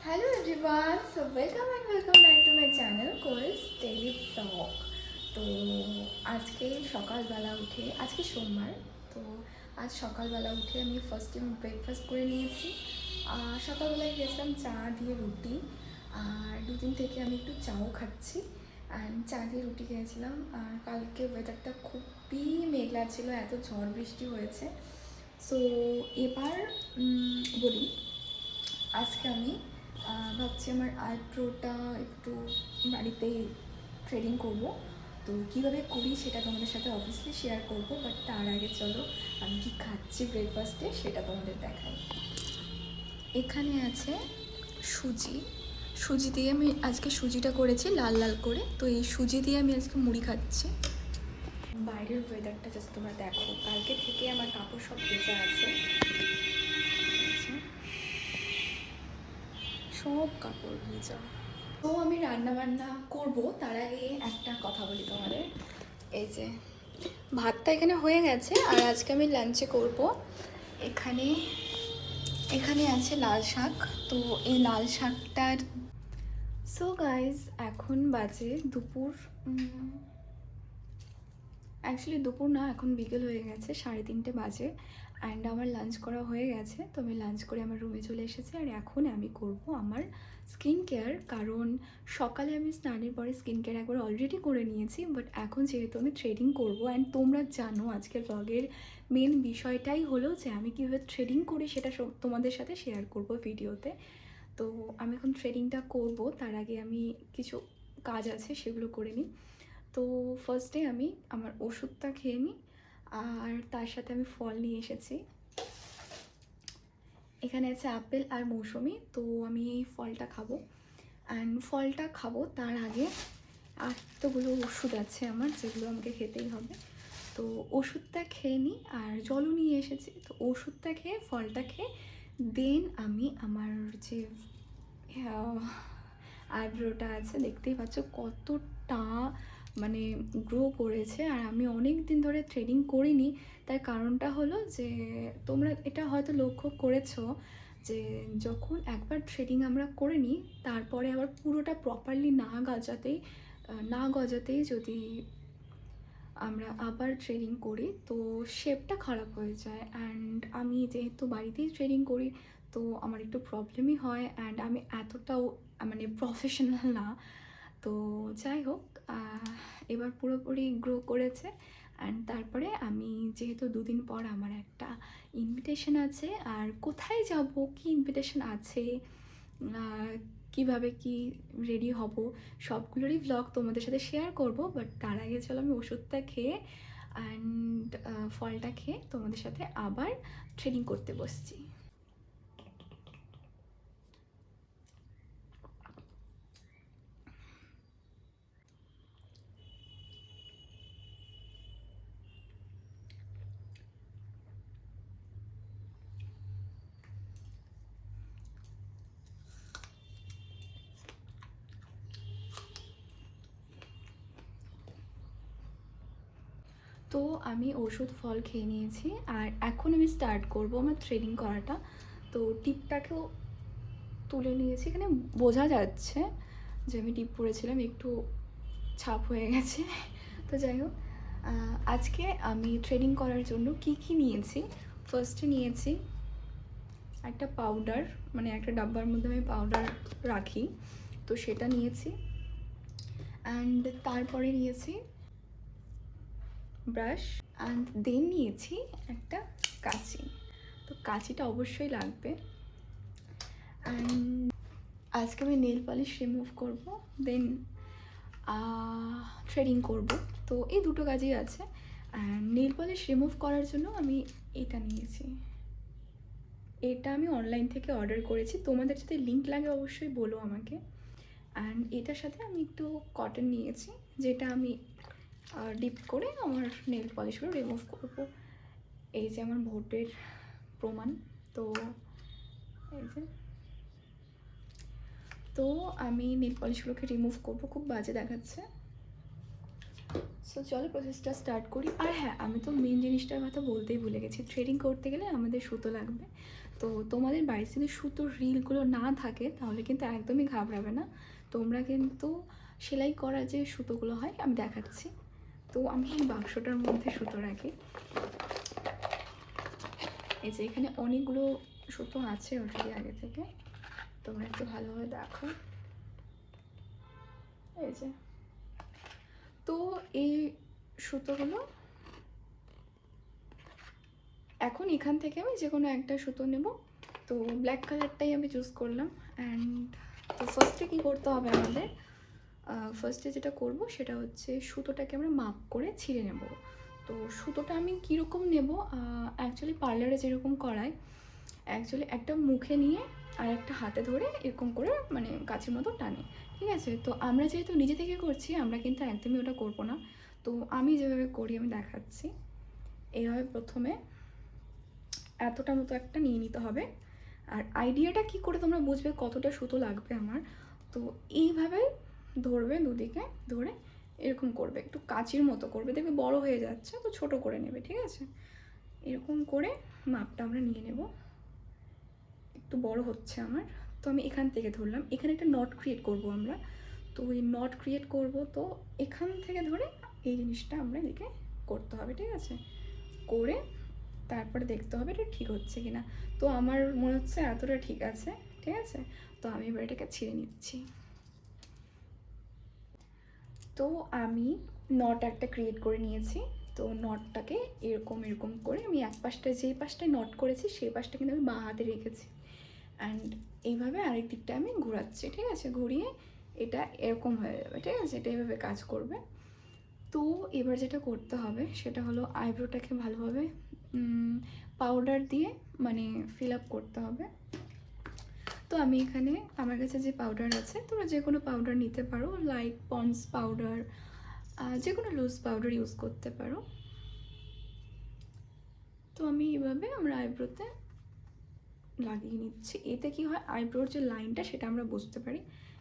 Hello everyone, so welcome back to my channel কোয়েস daily blog. তো আজকে সকালবেলা উঠে, আজকে সোমবার, তো আজ সকালবেলা উঠে আমি ফার্স্টে ব্রেকফাস্ট করে নিয়েছি। সকালবেলায় খেয়েছিলাম চা দিয়ে রুটি, আর দুদিন থেকে আমি একটু চাও খাচ্ছি। অ্যান্ড চা দিয়ে রুটি খেয়েছিলাম। আর কালকে ওয়েদারটা খুবই মেঘলা ছিল, এত ঝড় বৃষ্টি হয়েছে। সো এবার বলি, আজকে আমি ভাবছি আমার আইব্রোটা একটু বাড়িতেই থ্রেডিং করব। তো কীভাবে করি সেটা তোমাদের সাথে অবভিয়াসলি শেয়ার করব, বাট তার আগে চলো আমি কি খাচ্ছি ব্রেকফাস্টে সেটা তোমাদের দেখাই। এখানে আছে সুজি। সুজি দিয়ে আমি আজকে সুজিটা করেছি লাল লাল করে, তো এই সুজি দিয়ে আমি আজকে মুড়ি খাচ্ছি। বাইরের ওয়েদারটা জাস্ট তোমরা দেখো, কালকে থেকে আমার কাপড় সব ভেজা আছে, সব কাপড় ভেজা। তো আমি রান্না বান্না করব, তার আগে একটা কথা বলি তোমাদের। এই যে ভাতটা এখানে হয়ে গেছে, আর আজকে আমি লাঞ্চে করব এখানে এখানে আছে লাল শাক। তো এই লাল শাকটার সো গাইজ এখন বাজে দুপুর, অ্যাকচুয়ালি দুপুর না, এখন বিকেল হয়ে গেছে, 3:30 বাজে। অ্যান্ড আমার লাঞ্চ করা হয়ে গেছে, তো আমি লাঞ্চ করে আমার রুমে চলে এসেছি। আর এখন আমি করব আমার স্কিন কেয়ার, কারণ সকালে আমি স্নানের পরে স্কিন কেয়ার একবার অলরেডি করে নিয়েছি, বাট এখন যেহেতু আমি থ্রেডিং করব, অ্যান্ড তোমরা জানো আজকের ব্লগের মেন বিষয়টাই হলো যে আমি কীভাবে থ্রেডিং করি সেটা তোমাদের সাথে শেয়ার করব ভিডিওতে। তো আমি এখন থ্রেডিংটা করব, তার আগে আমি কিছু কাজ আছে সেগুলো করে নিই। তো ফার্স্টে আমি আমার ওষুধটা খেয়ে নিই, আর তার সাথে আমি ফল নিয়ে এসেছি। এখানে আছে আপেল আর মৌসুমি, তো আমি এই ফলটা খাবো। অ্যান্ড ফলটা খাবো তার আগে এতগুলো ওষুধ আছে আমার, যেগুলো আমাকে খেতেই হবে। তো ওষুধটা খেয়ে নিই, আর জলও নিয়ে এসেছি। তো ওষুধটা খেয়ে ফলটা খেয়ে দেন আমি আমার যে আইব্রোটা আছে, দেখতেই পাচ্ছ কতটা মানে গ্রো করেছে। আর আমি অনেক দিন ধরে থ্রেডিং করিনি, তার কারণটা হলো যে তোমরা এটা হয়তো লক্ষ্য করেছো যে যখন একবার থ্রেডিং আমরা করে নিই, তারপরে আবার পুরোটা প্রপারলি না গজাতেই যদি আমরা আবার ট্রেডিং করি, তো শেপটা খারাপ হয়ে যায়। অ্যান্ড আমি যেহেতু বাড়িতেই ট্রেডিং করি, তো আমার একটু প্রবলেমই হয়, অ্যান্ড আমি এতটাও মানে প্রফেশনাল না। তো যাই হোক, এবার পুরোপুরি গ্রো করেছে। অ্যান্ড তারপরে আমি যেহেতু দুদিন পর আমার একটা ইনভিটেশন আছে, আর কোথায় যাব, কি ইনভিটেশন আছে, কিভাবে কি রেডি হব, সবগুলোরই ভ্লগ তোমাদের সাথে শেয়ার করব। বাট তার আগে চলো আমি ওষুধটা খেয়ে অ্যান্ড ফলটা খেয়ে তোমাদের সাথে আবার ট্রেনিং করতে বসছি। তো আমি ওষুধ ফল খেয়ে নিয়েছি, আর এখন আমি স্টার্ট করব আমার থ্রেডিং করাটা। তো টিপটাকেও তুলে নিয়েছি, এখানে বোঝা যাচ্ছে যে আমি টিপ পরেছিলাম, একটু ছাপ হয়ে গেছে। তো যাই হোক, আজকে আমি থ্রেডিং করার জন্য কি কি নিয়েছি। ফার্স্টে নিয়েছি একটা পাউডার, মানে একটা ডাব্বার মধ্যে আমি পাউডার রাখি, তো সেটা নিয়েছি। অ্যান্ড তারপরে নিয়েছি ব্রাশ, অ্যান্ড দেন নিয়েছি একটা কাঁচি। তো কাঁচিটা অবশ্যই লাগবে। অ্যান্ড আজকে আমি নেল পলিশ রিমুভ করব, দেন থ্রেডিং করব। তো এই দুটো কাজই আছে। অ্যান্ড নেল পলিশ রিমুভ করার জন্য আমি এটা নিয়েছি। এটা আমি অনলাইন থেকে অর্ডার করেছি, তোমাদের যদি লিঙ্ক লাগে অবশ্যই বলো আমাকে। অ্যান্ড এটার সাথে আমি একটু কটন নিয়েছি, যেটা আমি ডিপ করে আমার নেল পলিশগুলো রিমুভ করবো। এই যে আমার ভোটের প্রমাণ। তো এই যে, তো আমি নেল পলিশগুলোকে রিমুভ করবো, খুব বাজে দেখাচ্ছে। সো চলো প্রসেসটা স্টার্ট করি। আর হ্যাঁ, আমি তো মেন জিনিসটার কথা বলতেই ভুলে গেছি, থ্রেডিং করতে গেলে আমাদের সুতো লাগবে। তো তোমাদের বাড়িতে যদি সুতোর রিলগুলো না থাকে তাহলে কিন্তু একদমই ঘাবড়াবে না, তোমরা কিন্তু সেলাই করা যে সুতোগুলো হয় আমি দেখাচ্ছি। তো আমি এই বাক্সটার মধ্যে সুতো রাখি, এই যে এখানে অনেকগুলো সুতো আছে অলরেডি আগে থেকে, তোমরা একটু ভালোভাবে দেখো, এই যে। তো এই সুতোগুলো এখন এখান থেকে আমি যে কোনো একটা সুতো নেব, তো ব্ল্যাক কালারটাই আমি চুজ করলাম। অ্যান্ড তো ফার্স্টে কী করতে হবে আমাদের, ফার্স্টে যেটা করব সেটা হচ্ছে সুতোটাকে আমরা মাপ করে ছিঁড়ে নেব। তো সুতোটা আমি কীরকম নেব, অ্যাকচুয়ালি পার্লারে যেরকম করায়, অ্যাকচুয়ালি একটা মুখে নিয়ে আর একটা হাতে ধরে এরকম করে মানে কাছের মতো টানে, ঠিক আছে। তো আমরা যেহেতু নিজে থেকে করছি আমরা কিন্তু একদমই ওটা করব না। তো আমি যেভাবে করি আমি দেখাচ্ছি। এইভাবে প্রথমে এতটা মতো একটা নিয়ে নিতে হবে। আর আইডিয়াটা কি করে তোমরা বুঝবে কতটা সুতো লাগবে আমার, তো এইভাবে ধরবে, দুদিকে ধরে এরকম করবে, একটু কাঁচির মতো করবে, দেখবে বড় হয়ে যাচ্ছে তো ছোট করে নেবে, ঠিক আছে। এরকম করে মাপটা আমরা নিয়ে নেব। একটু বড় হচ্ছে আমার, তো আমি এখান থেকে ধরলাম, এখানে একটা নট ক্রিয়েট করব আমরা। তো ওই নট ক্রিয়েট করব, তো এখান থেকে ধরে এই জিনিসটা আমরা এদিকে করতে হবে, ঠিক আছে। করে তারপরে দেখতে হবে এটা ঠিক হচ্ছে কি না। তো আমার মনে হচ্ছে এতটা ঠিক আছে, ঠিক আছে। তো আমি এবার এটাকে ছিঁড়ে নিচ্ছি। তো আমি নট একটা ক্রিয়েট করে নিয়েছি। তো নটটাকে এরকম এরকম করে আমি এক পাশটা, যেই পাশটায় নট করেছি সেই পাশটা কিন্তু আমি বাঁ হাতে রেখেছি। অ্যান্ড এইভাবে আরেক দিকটা আমি ঘোরাচ্ছি, ঠিক আছে। ঘুরিয়ে এটা এরকম হয়ে যাবে, ঠিক আছে। এটা এইভাবে কাজ করবে। তো এবার যেটা করতে হবে সেটা হলো আইব্রোটাকে ভালোভাবে পাউডার দিয়ে মানে ফিল আপ করতে হবে। তো আমি এখানে আমার কাছে যে পাউডার আছে, তোমরা যে কোনো পাউডার নিতে পারো, লাইক পন্ডস পাউডার, যে কোনো লুজ পাউডার ইউজ করতে পারো। তো আমি এইভাবে আমরা আইব্রোতে লাগিয়ে নিচ্ছি। এতে কি হয়, আইব্রোর যে লাইনটা সেটা আমরা বুঝতে পারি।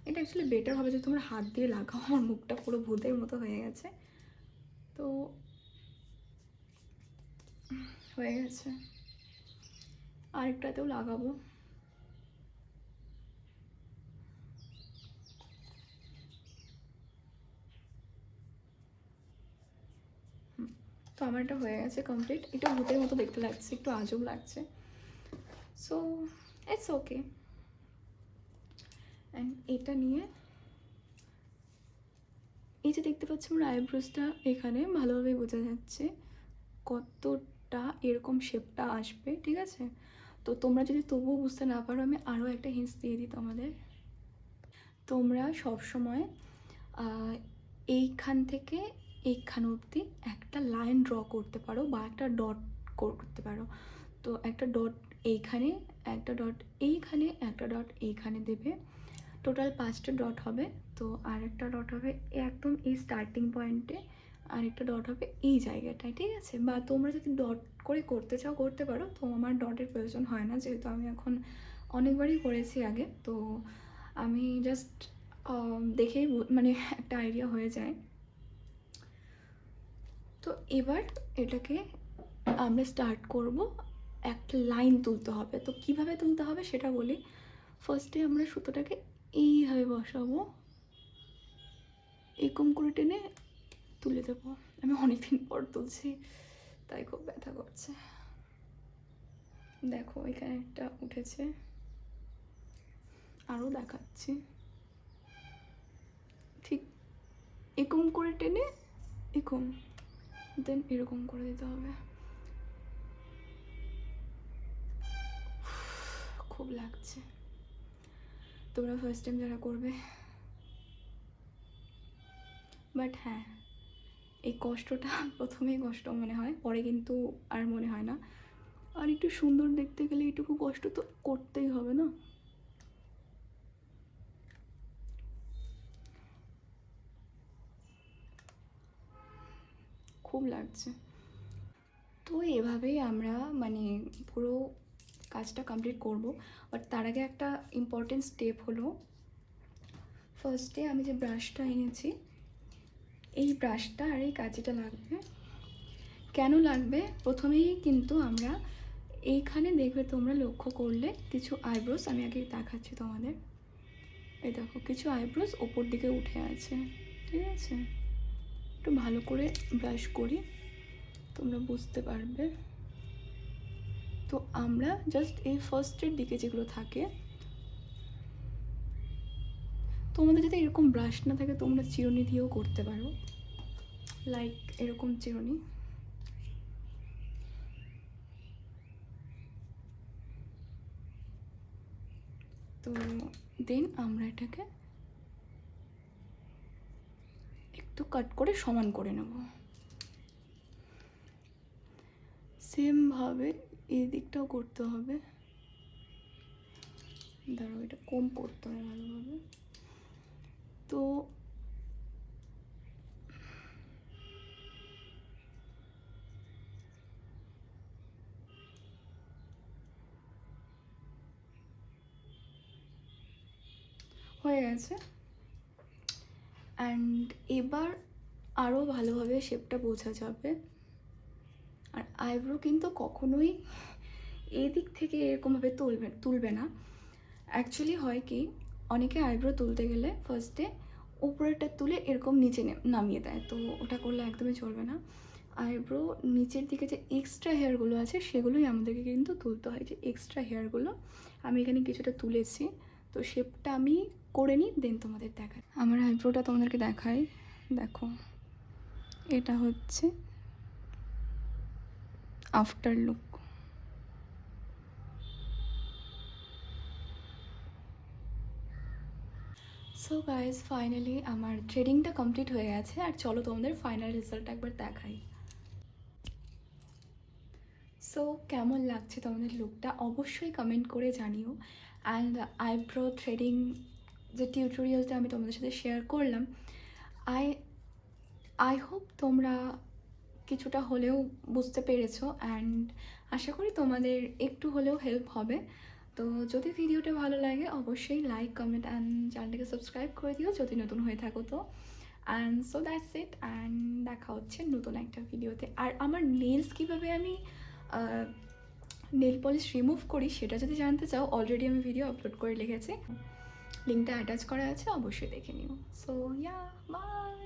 এটা অ্যাকচুয়ালি বেটার হবে যে তোমরা হাত দিয়ে লাগাও, আমার মুখটা পুরো ভূতের মতো হয়ে গেছে। তো হয়ে গেছে, আরেকটাতেও লাগাবো। তো আমার এটা হয়ে গেছে কমপ্লিট। এটা ভূতের মতো দেখতে লাগছে, একটু আজব লাগছে, সো ইটস ওকে। অ্যান্ড এটা নিয়ে এই যে দেখতে পাচ্ছি আমার আইব্রোসটা, এখানে ভালোভাবে বোঝা যাচ্ছে কতটা এরকম শেপটা আসবে, ঠিক আছে। তো তোমরা যদি তবুও বুঝতে না পারো, আমি আরও একটা হিন্টস দিয়ে দিই তোমাদের। তোমরা সবসময় এইখান থেকে এইখান অবধি একটা লাইন ড্র করতে পারো বা একটা ডট করতে পারো। তো একটা ডট এইখানে, একটা ডট এইখানে, একটা ডট এইখানে দেবে, টোটাল 5টা ডট হবে। তো আর একটা ডট হবে একদম এই স্টার্টিং পয়েন্টে, আর একটা ডট হবে এই জায়গাটায়, ঠিক আছে। বা তোমরা যদি ডট করে করতে চাও করতে পারো, তো আমার ডটের প্রয়োজন হয় না, যেহেতু আমি এখন অনেকবারই করেছি আগে। তো আমি জাস্ট দেখেই মানে একটা আইডিয়া হয়ে যায়। তো এবার এটাকে আমরা স্টার্ট করব, একটা লাইন তুলতে হবে। তো কিভাবে তুলতে হবে সেটা বলি। ফার্স্টে আমরা সুতোটাকে এইভাবে বসাবো, এরকম করে টেনে তুলে দেবো। আমি অনেকদিন পর তুলছি তাই খুব ব্যথা করছে। দেখো এখানে একটা উঠেছে, আরও দেখাচ্ছি। ঠিক এরকম করে টেনে এরকম, দেন এরকম করে দিতে হবে। খুব লাগছে, তোমরা ফার্স্ট টাইম যারা করবে। বাট হ্যাঁ, এই কষ্টটা প্রথমেই কষ্ট মনে হয়, পরে কিন্তু আর মনে হয় না। আর একটু সুন্দর দেখতে গেলে এইটুকু কষ্ট তো করতেই হবে না। খুব লাগছে। তো এভাবেই আমরা মানে পুরো কাজটা কমপ্লিট করব। বাট তার আগে একটা ইম্পর্টেন্ট স্টেপ হলো, ফার্স্টে আমি যে ব্রাশটা এনেছি এই ব্রাশটা আর এই কাঁচিটা লাগবে। কেন লাগবে? প্রথমেই কিন্তু আমরা এইখানে দেখবে, তোমরা লক্ষ্য করলে কিছু আইব্রোস, আমি আগে দেখাচ্ছি তোমাদের। এই দেখো কিছু আইব্রোস ওপর দিকে উঠে আছে, ঠিক আছে? একটু ভালো করে ব্রাশ করি, তোমরা বুঝতে পারবে। তো আমরা জাস্ট এই ফার্স্টের দিকে যেগুলো থাকে, তোমাদের যদি এরকম ব্রাশ না থাকে তোমরা চিরুনি দিয়েও করতে পারো, লাইক এরকম চিরুনি। তো দেন আমরা এটাকে একটু কাট করে সমান করে নেব। সেমভাবে এই দিকটাও করতে হবে। ধরো এটা কম করতে হয় ভালোভাবে। তো হয়ে গেছে। অ্যান্ড এবার আরও ভালোভাবে শেপটা বোঝা যাবে। আর আইব্রো কিন্তু কখনোই এদিক থেকে এরকমভাবে তুলবে না। অ্যাকচুয়ালি হয় কি, অনেকে আইব্রো তুলতে গেলে ফার্স্টে উপরেরটা তুলে এরকম নিচে নামিয়ে দেয়, তো ওটা করলে একদমই চলবে না। আইব্রো নিচের দিকে যে এক্সট্রা হেয়ারগুলো আছে সেগুলোই আমাদেরকে কিন্তু তুলতে হয়। যে এক্সট্রা হেয়ারগুলো আমি এখানে কিছুটা তুলেছি, তো শেপটা আমি করে নিই, দেন তোমাদের দেখাই। আমার আইব্রোটা তোমাদেরকে দেখাই। দেখো এটা হচ্ছে after look. So guys, finally আমার থ্রেডিংটা কমপ্লিট হয়ে গেছে। আর চলো তোমাদের ফাইনাল রেজাল্ট একবার দেখাই। সো কেমন লাগছে তোমাদের লুকটা অবশ্যই কমেন্ট করে জানিও। অ্যান্ড আইব্রো থ্রেডিং যে টিউটোরিয়ালটা আমি তোমাদের সাথে শেয়ার করলাম, আই আই হোপ তোমরা কিছুটা হলেও বুঝতে পেরেছো। অ্যান্ড আশা করি তোমাদের একটু হলেও হেল্প হবে। তো যদি ভিডিওটা ভালো লাগে অবশ্যই লাইক, কমেন্ট অ্যান্ড চ্যানেলটাকে সাবস্ক্রাইব করে দিও যদি নতুন হয়ে থাকো তো। And so that's it, and দেখা হচ্ছে নতুন একটা ভিডিওতে। আর আমার নেলস কীভাবে আমি নেল পলিশ রিমুভ করি সেটা যদি জানতে চাও, অলরেডি আমি ভিডিও আপলোড করে লিখেছি, লিঙ্কটা অ্যাটাচ করা আছে, অবশ্যই দেখে নিও। So yeah, by.